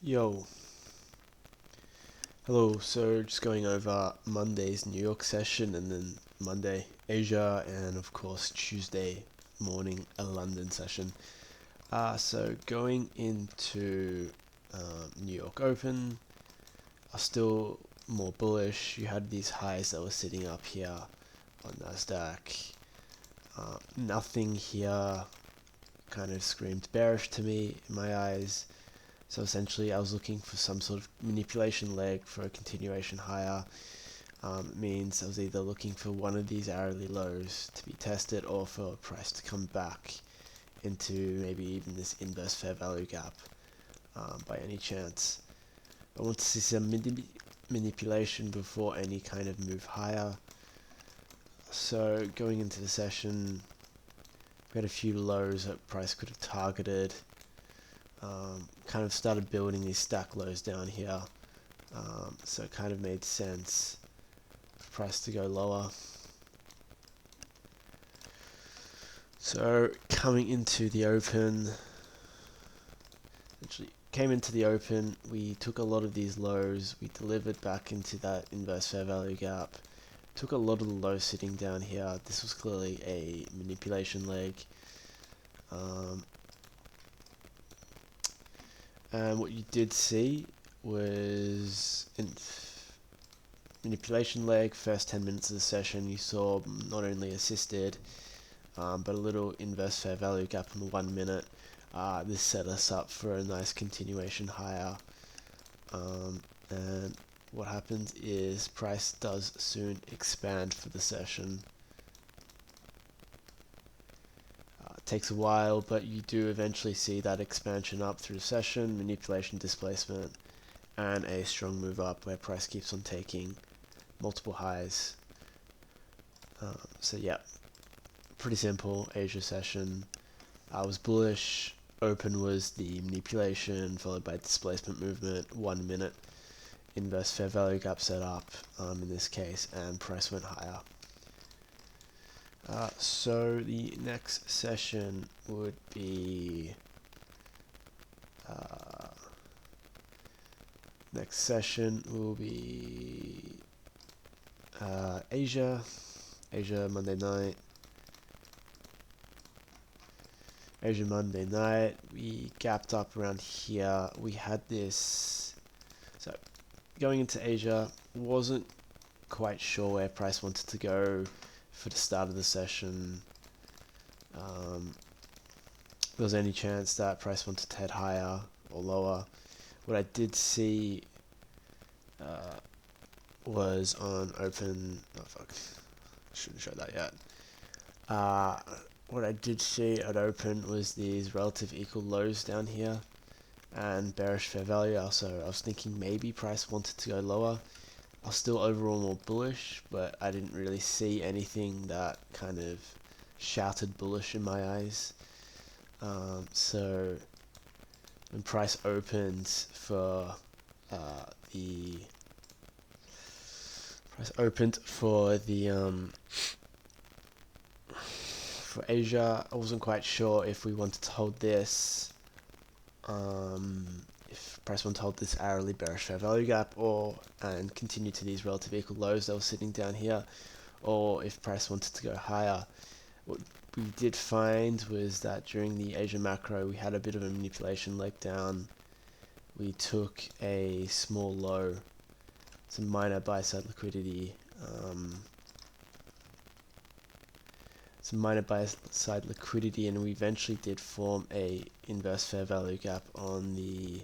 Yo, hello. So just going over Monday's New York session and then Monday Asia and of course Tuesday morning a London session. So going into New York Open, are still more bullish. You had these highs that were sitting up here on Nasdaq. Nothing here kind of screamed bearish to me in my eyes. So essentially, I was looking for some sort of manipulation leg for a continuation higher. It means I was either looking for one of these hourly lows to be tested or for a price to come back into maybe even this inverse fair value gap by any chance. I want to see some manipulation before any kind of move higher. So going into the session, we had a few lows that price could have targeted. Kind of started building these stack lows down here, so it kind of made sense for price to go lower. So coming into the open, actually came into the open, we took a lot of these lows, we delivered back into that inverse fair value gap, took a lot of the lows sitting down here. This was clearly a manipulation leg. And what you did see was in manipulation leg, first 10 minutes of the session, you saw not only assisted, but a little inverse fair value gap on the 1 minute. This set us up for a nice continuation higher. And what happens is price does soon expand for the session. Takes a while, but you do eventually see that expansion up through the session, manipulation, displacement, and a strong move up where price keeps on taking multiple highs. So yeah, pretty simple Asia session. I was bullish. Open was the manipulation followed by displacement movement, 1 minute inverse fair value gap set up in this case, and price went higher. So the next session would be Asia Monday night. Asia Monday night, we gapped up around here. We had this, so going into Asia, wasn't quite sure where price wanted to go for the start of the session. There was any chance that price wanted to head higher or lower. What I did see was on open, oh fuck, I shouldn't show that yet. What I did see at open was these relative equal lows down here and bearish fair value. Also, I was thinking maybe price wanted to go lower. I was still overall more bullish, but I didn't really see anything that kind of shouted bullish in my eyes. So when price opened for the for Asia, I wasn't quite sure if we wanted to hold this, if price wanted to hold this hourly bearish fair value gap and continue to these relative equal lows that were sitting down here, or if price wanted to go higher. What we did find was that during the Asia macro, we had a bit of a manipulation leg down. We took a small low, some minor buy side liquidity, and we eventually did form a inverse fair value gap on the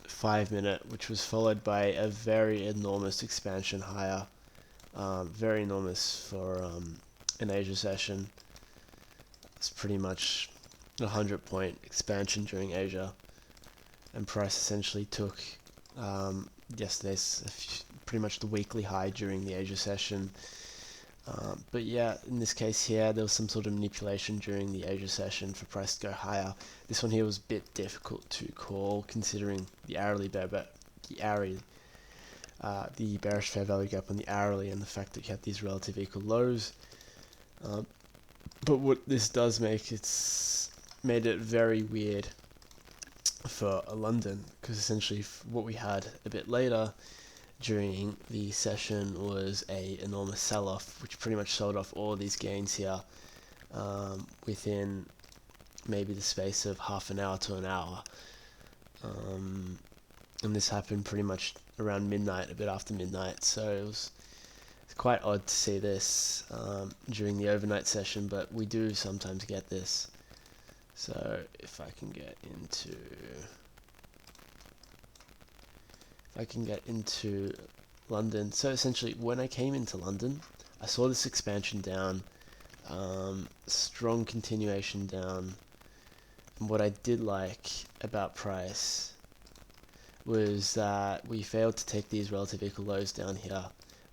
5 minute, which was followed by a very enormous expansion higher, very enormous for an Asia session. It's pretty much a 100-point expansion during Asia, and price essentially took yesterday's pretty much the weekly high during the Asia session. But yeah, in this case here, there was some sort of manipulation during the Asia session for price to go higher. This one here was a bit difficult to call considering the bearish fair value gap on the hourly and the fact that you had these relative equal lows. But what this does make, it's made it very weird for London, because essentially what we had a bit later during the session was a enormous sell-off, which pretty much sold off all these gains here within maybe the space of half an hour to an hour. And this happened pretty much around midnight, a bit after midnight, so it's quite odd to see this during the overnight session, but we do sometimes get this. So if I can get into London, so essentially when I came into London, I saw this expansion down, strong continuation down, and what I did like about price was that we failed to take these relative equal lows down here.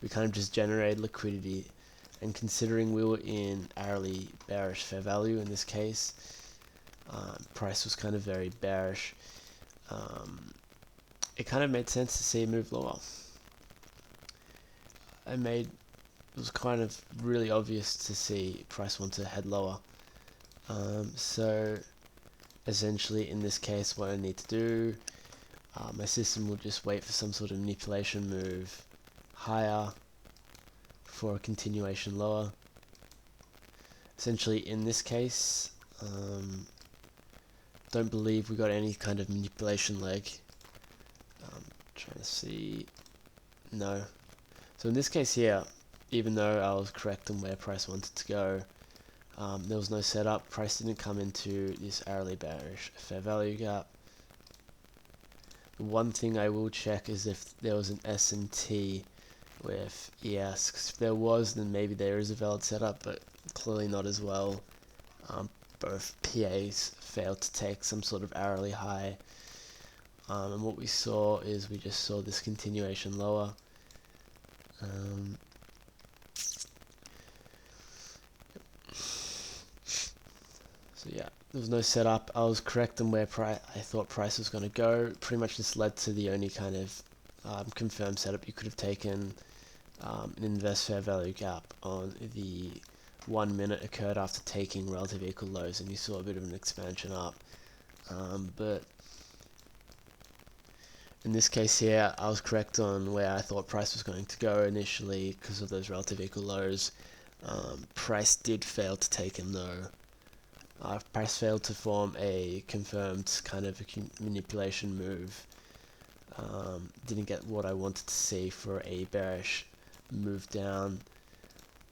We kind of just generated liquidity, and considering we were in hourly bearish fair value in this case, price was kind of very bearish. It kind of made sense to see it move lower. It was kind of really obvious to see price want to head lower. So essentially in this case what I need to do, my system will just wait for some sort of manipulation move higher for a continuation lower. Essentially in this case, don't believe we got any kind of manipulation leg. Trying to see, no. So in this case here, even though I was correct on where price wanted to go, there was no setup. Price didn't come into this hourly bearish fair value gap. The one thing I will check is if there was an S&T with ES, because if there was, then maybe there is a valid setup, but clearly not as well. Both PAs failed to take some sort of hourly high, and what we saw is we just saw this continuation lower. So yeah, there was no setup. I was correct on where I thought price was going to go. Pretty much this led to the only kind of confirmed setup you could have taken. An inverse fair value gap on the 1 minute occurred after taking relative equal lows, and you saw a bit of an expansion up. But in this case here, I was correct on where I thought price was going to go initially because of those relative equal lows. Price did fail to take them though. Price failed to form a confirmed kind of a manipulation move. Didn't get what I wanted to see for a bearish move down.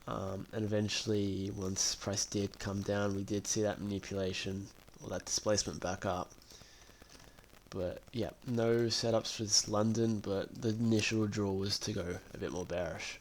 And eventually, once price did come down, we did see that manipulation, or that displacement back up. But yeah, no setups for this London, but the initial draw was to go a bit more bearish.